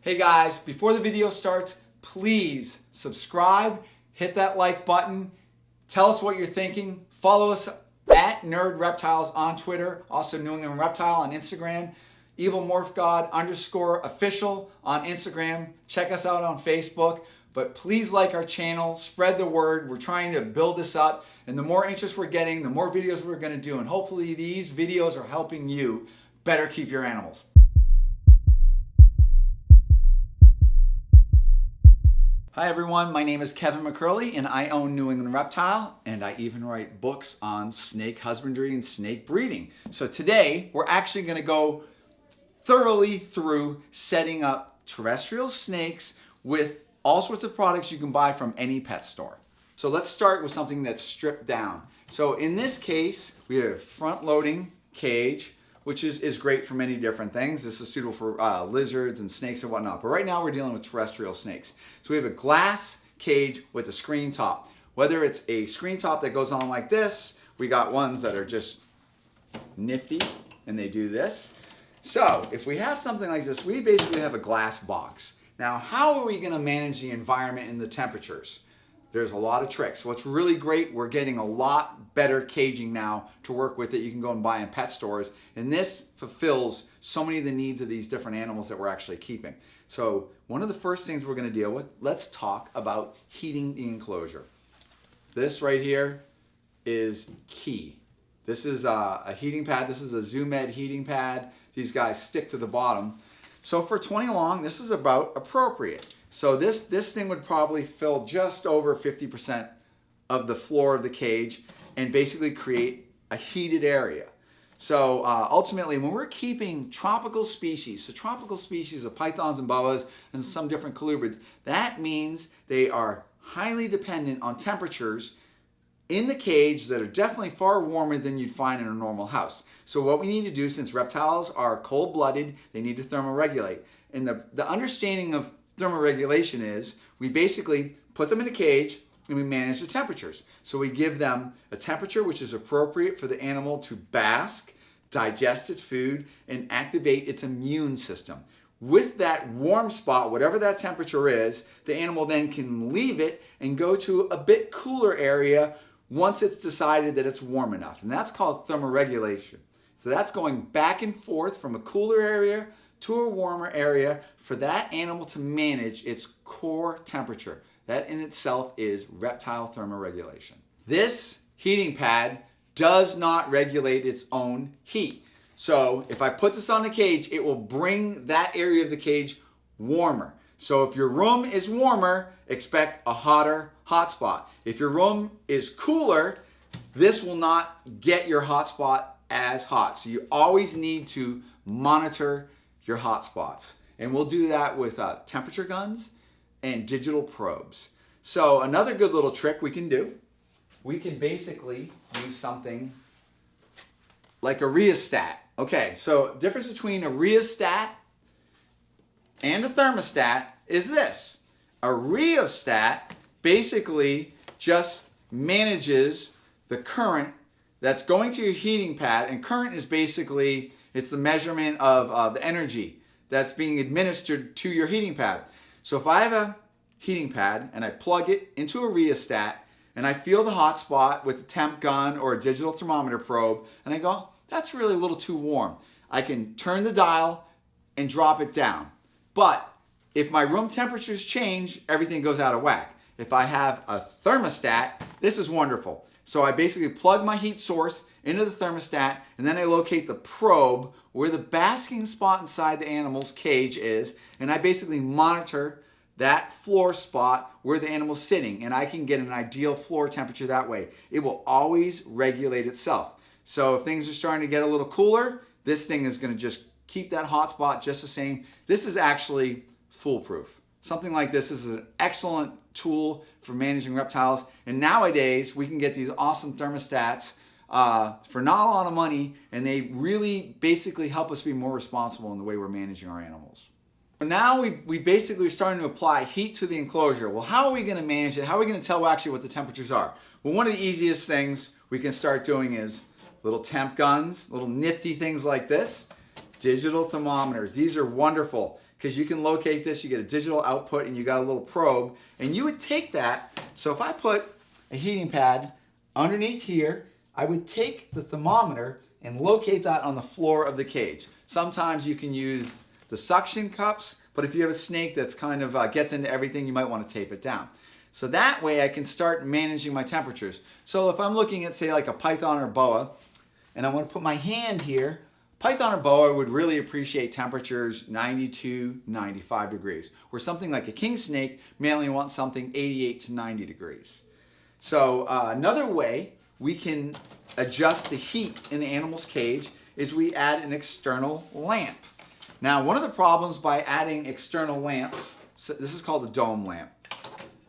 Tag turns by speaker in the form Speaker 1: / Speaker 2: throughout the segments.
Speaker 1: Hey guys, before the video starts, please subscribe, hit that like button, tell us what you're thinking, follow us at Nerd Reptiles on Twitter, also New England Reptile on Instagram, evilmorphgod_official on Instagram, check us out on Facebook, but please like our channel, spread the word, we're trying to build this up, and the more interest we're getting, the more videos we're going to do, and hopefully these videos are helping you better keep your animals. Hi everyone, my name is Kevin McCurley and I own New England Reptile, and I even write books on snake husbandry and snake breeding. So today we're actually going to go thoroughly through setting up terrestrial snakes with all sorts of products you can buy from any pet store. So let's start with something that's stripped down. So in this case we have a front loading cage, which is great for many different things. This is suitable for lizards and snakes and whatnot. But right now we're dealing with terrestrial snakes. So we have a glass cage with a screen top. Whether it's a screen top that goes on like this, we got ones that are just nifty and they do this. So if we have something like this, we basically have a glass box. Now, how are we gonna manage the environment and the temperatures? There's a lot of tricks. What's really great, we're getting a lot better caging now to work with that you can go and buy in pet stores. And this fulfills so many of the needs of these different animals that we're actually keeping. So one of the first things we're going to deal with, let's talk about heating the enclosure. This right here is key. This is a heating pad. This is a ZoomEd heating pad. These guys stick to the bottom. So for 20 long, this is about appropriate. So this thing would probably fill just over 50% of the floor of the cage and basically create a heated area. So ultimately, when we're keeping tropical species, so tropical species of pythons and boas and some different colubrids, that means they are highly dependent on temperatures in the cage that are definitely far warmer than you'd find in a normal house. So what we need to do, since reptiles are cold-blooded, they need to thermoregulate. And the understanding of thermoregulation is we basically put them in a cage and we manage the temperatures. So we give them a temperature which is appropriate for the animal to bask, digest its food, and activate its immune system. With that warm spot, whatever that temperature is, the animal then can leave it and go to a bit cooler area once it's decided that it's warm enough. And that's called thermoregulation. So that's going back and forth from a cooler area to a warmer area for that animal to manage its core temperature. That in itself is reptile thermoregulation. This heating pad does not regulate its own heat. So if I put this on the cage, it will bring that area of the cage warmer. So if your room is warmer, expect a hotter hotspot. If your room is cooler, this will not get your hotspot as hot. So you always need to monitor your hotspots. And we'll do that with temperature guns and digital probes. So another good little trick we can do, we can basically use something like a rheostat. Okay, so difference between a rheostat and a thermostat is this. A rheostat basically just manages the current that's going to your heating pad, and current is basically, it's the measurement of the energy that's being administered to your heating pad. So if I have a heating pad and I plug it into a rheostat and I feel the hot spot with a temp gun or a digital thermometer probe and I go, that's really a little too warm, I can turn the dial and drop it down. But if my room temperatures change, everything goes out of whack. If I have a thermostat, this is wonderful. So I basically plug my heat source into the thermostat, and then I locate the probe where the basking spot inside the animal's cage is, and I basically monitor that floor spot where the animal's sitting, and I can get an ideal floor temperature that way. It will always regulate itself. So if things are starting to get a little cooler, this thing is going to just keep that hot spot just the same. This is actually foolproof. Something like this is an excellent tool for managing reptiles, and nowadays we can get these awesome thermostats for not a lot of money, and they really basically help us be more responsible in the way we're managing our animals. But now we basically are starting to apply heat to the enclosure. Well, how are we going to manage it? How are we going to tell actually what the temperatures are? Well, one of the easiest things we can start doing is little temp guns, little nifty things like this. Digital thermometers. These are wonderful. because you can locate this. You get a digital output and you got a little probe, and you would take that. So if I put a heating pad underneath here, I would take the thermometer and locate that on the floor of the cage. Sometimes you can use the suction cups, but if you have a snake that's kind of gets into everything, you might want to tape it down. So that way I can start managing my temperatures. So if I'm looking at, say, like a python or boa, and I want to put my hand here, python or boa would really appreciate temperatures 92, 95 degrees, where something like a king snake may only want something 88 to 90 degrees. So another way we can adjust the heat in the animal's cage is we add an external lamp. Now, one of the problems by adding external lamps, so this is called a dome lamp.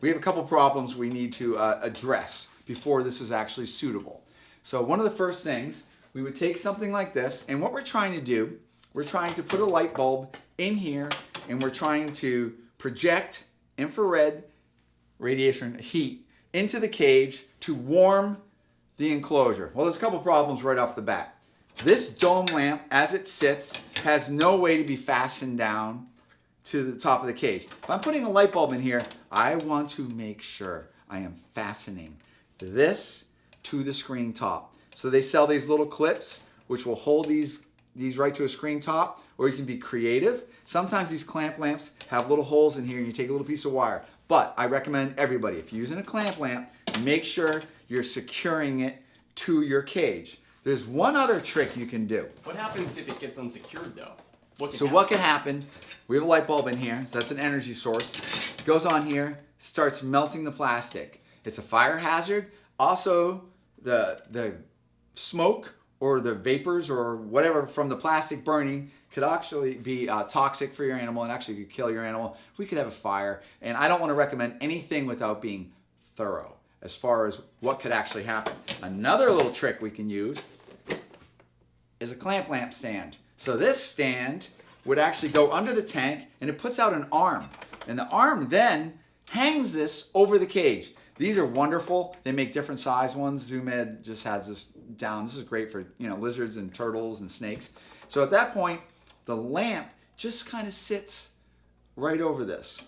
Speaker 1: We have a couple problems we need to address before this is actually suitable. So one of the first things, we would take something like this, and what we're trying to do, we're trying to put a light bulb in here, and we're trying to project infrared radiation heat into the cage to warm the enclosure. Well, there's a couple problems right off the bat. This dome lamp, as it sits, has no way to be fastened down to the top of the cage. If I'm putting a light bulb in here, I want to make sure I am fastening this to the screen top. So they sell these little clips which will hold these right to a screen top, or you can be creative. Sometimes these clamp lamps have little holes in here and you take a little piece of wire. But I recommend everybody, if you're using a clamp lamp, make sure you're securing it to your cage. There's one other trick you can do.
Speaker 2: What happens if it gets unsecured though?
Speaker 1: What can happen, we have a light bulb in here, so that's an energy source. It goes on here, starts melting the plastic. It's a fire hazard. Also, the smoke or the vapors or whatever from the plastic burning could actually be toxic for your animal and actually could kill your animal. We could have a fire, and I don't want to recommend anything without being thorough as far as what could actually happen. Another little trick we can use is a clamp lamp stand. So this stand would actually go under the tank and it puts out an arm. And the arm then hangs this over the cage. These are wonderful. They make different size ones. Zoom Ed just has this down. This is great for, you know, lizards and turtles and snakes. So at that point, the lamp just kind of sits right over this.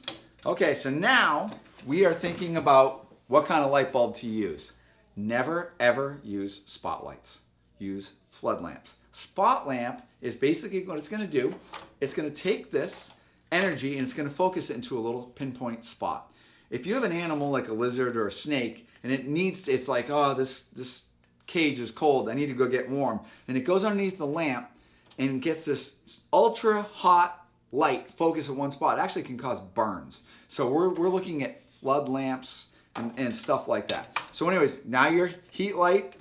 Speaker 1: Okay, so now we are thinking about what kind of light bulb to use. Never ever use spotlights. Use flood lamps. Spot lamp is basically what it's going to do. It's going to take this energy and it's going to focus it into a little pinpoint spot. If you have an animal like a lizard or a snake and it needs to, it's like, oh, this cage is cold, I need to go get warm, and it goes underneath the lamp and gets this ultra hot light focused at one spot, it actually can cause burns. So we're looking at flood lamps and stuff like that. So anyways, now your heat light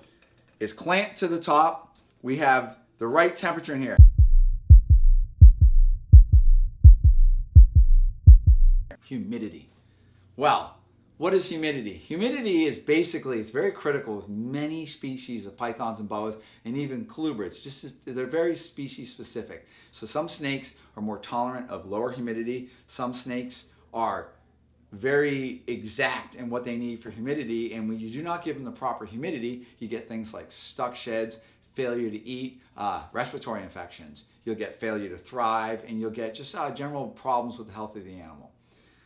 Speaker 1: is clamped to the top. We have the right temperature in here. Humidity. Well, what is humidity? Humidity is basically, it's very critical with many species of pythons and boas and even colubrids. They're very species specific. So some snakes are more tolerant of lower humidity. Some snakes are very exact in what they need for humidity, and when you do not give them the proper humidity, you get things like stuck sheds, failure to eat, respiratory infections. You'll get failure to thrive, and you'll get just general problems with the health of the animal.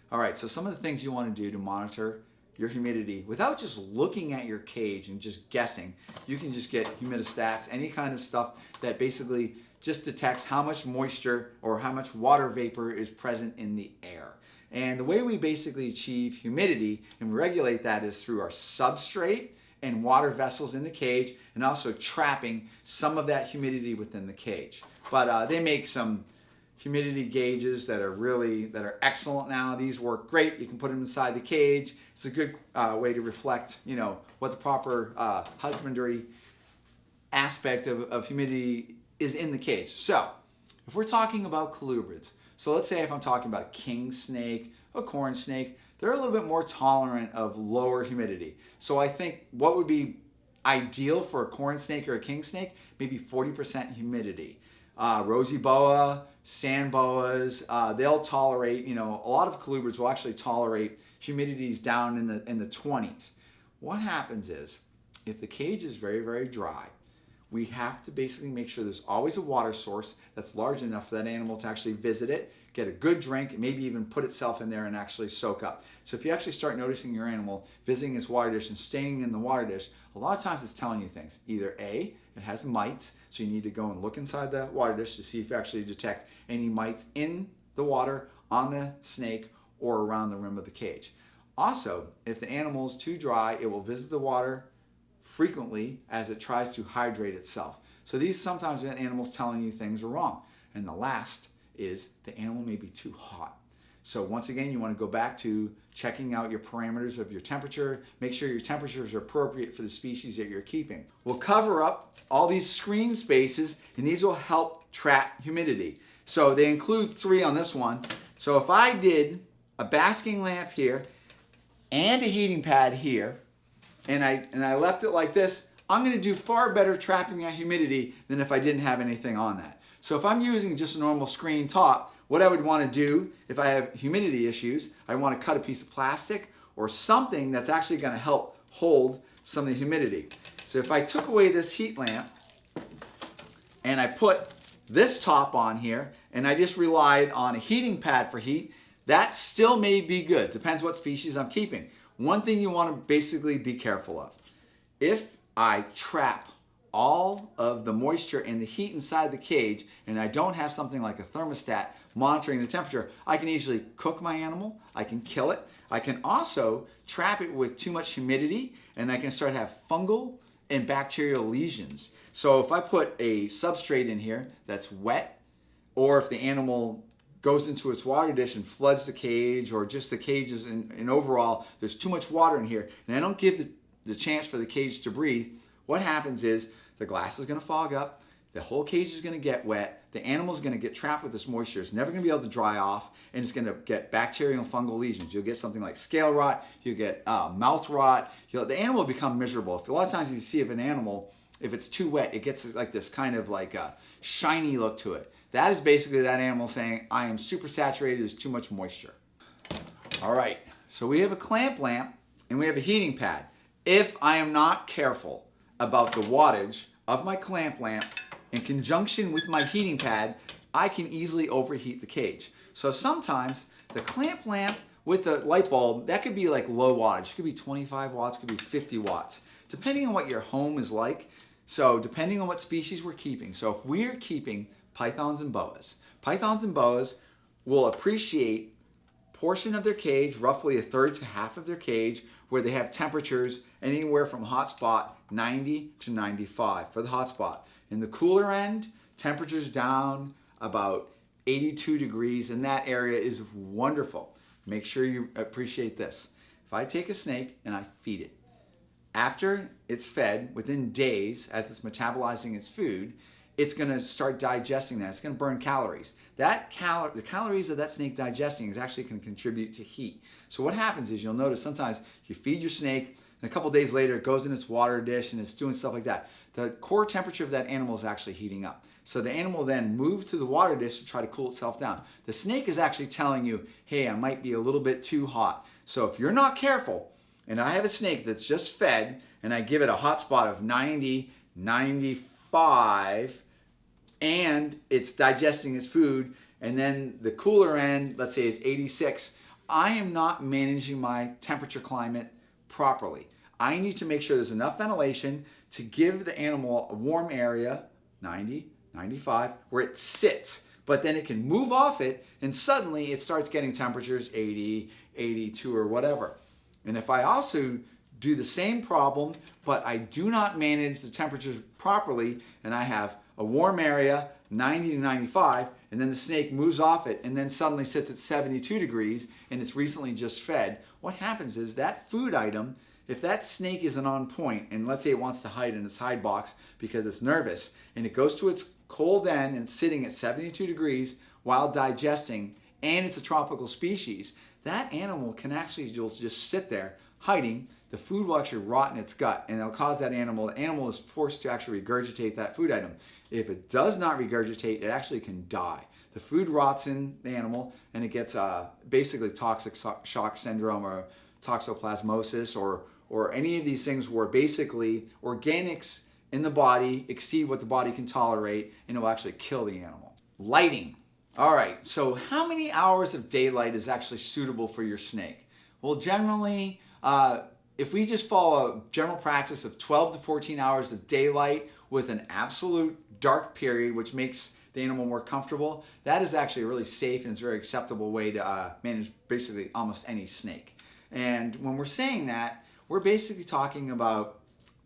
Speaker 1: All right, so some of the things you want to do to monitor your humidity without just looking at your cage and just guessing, you can just get humidistats, any kind of stuff that basically just detects how much moisture or how much water vapor is present in the air. And the way we basically achieve humidity and regulate that is through our substrate and water vessels in the cage, and also trapping some of that humidity within the cage. But they make some humidity gauges that are excellent now. These work great. You can put them inside the cage. It's a good way to reflect, you know, what the proper husbandry aspect of humidity is in the cage. So if we're talking about colubrids, so let's say if I'm talking about a king snake, a corn snake, they're a little bit more tolerant of lower humidity. So I think what would be ideal for a corn snake or a king snake, maybe 40% humidity. Rosy boa, sand boas, they'll tolerate, you know, a lot of colubrids will actually tolerate humidities down in the 20s. What happens is, if the cage is very, very dry, we have to basically make sure there's always a water source that's large enough for that animal to actually visit it, get a good drink, and maybe even put itself in there and actually soak up. So if you actually start noticing your animal visiting its water dish and staying in the water dish, a lot of times it's telling you things. Either A, it has mites, so you need to go and look inside the water dish to see if you actually detect any mites in the water, on the snake, or around the rim of the cage. Also, if the animal is too dry, it will visit the water frequently as it tries to hydrate itself. So these sometimes the animal's telling you things are wrong. And the last is the animal may be too hot. So once again, you want to go back to checking out your parameters of your temperature. Make sure your temperatures are appropriate for the species that you're keeping. We'll cover up all these screen spaces, and these will help trap humidity. So they include 3 on this one. So if I did a basking lamp here and a heating pad here, and I left it like this, I'm going to do far better trapping that humidity than if I didn't have anything on that. So if I'm using just a normal screen top, what I would want to do if I have humidity issues, I want to cut a piece of plastic or something that's actually going to help hold some of the humidity. So if I took away this heat lamp and I put this top on here and I just relied on a heating pad for heat, that still may be good. Depends what species I'm keeping. One thing you want to basically be careful of. If I trap all of the moisture and the heat inside the cage and I don't have something like a thermostat monitoring the temperature, I can easily cook my animal, I can kill it. I can also trap it with too much humidity and I can start to have fungal and bacterial lesions. So if I put a substrate in here that's wet, or if the animal goes into its water dish and floods the cage, or just the cages and overall there's too much water in here and I don't give the chance for the cage to breathe, what happens is the glass is going to fog up, the whole cage is going to get wet, the animal is going to get trapped with this moisture, it's never going to be able to dry off, and it's going to get bacterial and fungal lesions. You'll get something like scale rot, you'll get mouth rot, the animal will become miserable. A lot of times if you see an animal, if it's too wet, it gets like this kind of like a shiny look to it. That is basically that animal saying, I am super saturated, there's too much moisture. All right, so we have a clamp lamp and we have a heating pad. If I am not careful about the wattage of my clamp lamp in conjunction with my heating pad, I can easily overheat the cage. So sometimes the clamp lamp with the light bulb, that could be like low wattage. It could be 25 watts, it could be 50 watts, depending on what your home is like. So depending on what species we're keeping. So if we're keeping pythons and boas will appreciate portion of their cage, roughly 1/3 to half of their cage, where they have temperatures anywhere from hot spot 90 to 95 for the hot spot. In the cooler end, temperatures down about 82 degrees, and that area is wonderful. Make sure you appreciate this. If I take a snake and I feed it, after it's fed, within days, as it's metabolizing its food, it's going to start digesting that. It's going to burn calories. The calories of that snake digesting is actually going to contribute to heat. So what happens is you'll notice sometimes you feed your snake and a couple days later it goes in its water dish and it's doing stuff like that. The core temperature of that animal is actually heating up. So the animal then moves to the water dish to try to cool itself down. The snake is actually telling you, hey, I might be a little bit too hot. So if you're not careful, and I have a snake that's just fed and I give it a hot spot of 90, 95, and it's digesting its food, and then the cooler end, let's say, is 86, I am not managing my temperature climate properly. I need to make sure there's enough ventilation to give the animal a warm area, 90, 95, where it sits, but then it can move off it and suddenly it starts getting temperatures 80, 82 or whatever. And if I also do the same problem, but I do not manage the temperatures properly, and I have a warm area, 90 to 95, and then the snake moves off it and then suddenly sits at 72 degrees and it's recently just fed, what happens is that food item, if that snake isn't on point, and let's say it wants to hide in its hide box because it's nervous, and it goes to its cold end and sitting at 72 degrees while digesting, and it's a tropical species, that animal can actually just sit there hiding. The food will actually rot in its gut and it'll cause the animal is forced to actually regurgitate that food item. If it does not regurgitate, it actually can die. The food rots in the animal and it gets basically toxic shock syndrome or toxoplasmosis or any of these things where basically organics in the body exceed what the body can tolerate and it will actually kill the animal. Lighting. All right, so how many hours of daylight is actually suitable for your snake? Well, generally, if we just follow a general practice of 12 to 14 hours of daylight with an absolute dark period, which makes the animal more comfortable, that is actually a really safe and it's a very acceptable way to manage basically almost any snake. And when we're saying that, we're basically talking about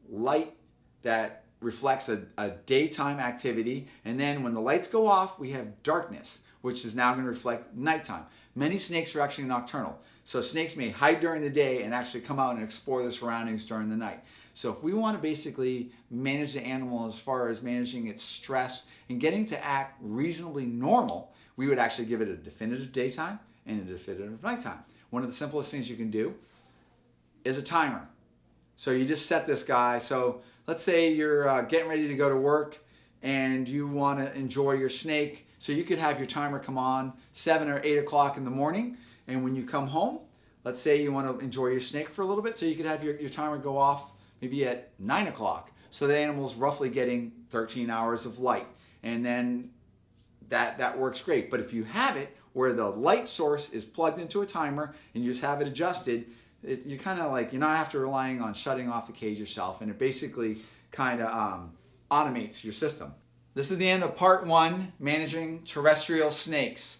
Speaker 1: light that reflects a daytime activity, and then when the lights go off, we have darkness, which is now going to reflect nighttime. Many snakes are actually nocturnal. So snakes may hide during the day and actually come out and explore their surroundings during the night. So if we want to basically manage the animal as far as managing its stress and getting to act reasonably normal, we would actually give it a definitive daytime and a definitive nighttime. One of the simplest things you can do is a timer. So you just set this guy. So let's say you're getting ready to go to work and you want to enjoy your snake. So you could have your timer come on 7 or 8 o'clock in the morning. And when you come home, let's say you want to enjoy your snake for a little bit. So you could have your timer go off maybe at 9 o'clock. So the animal's roughly getting 13 hours of light. And then that works great. But if you have it where the light source is plugged into a timer and you just have it adjusted, you're kind of like, you're not after relying on shutting off the cage yourself, and it basically kind of automates your system. This is the end of part 1, managing terrestrial snakes.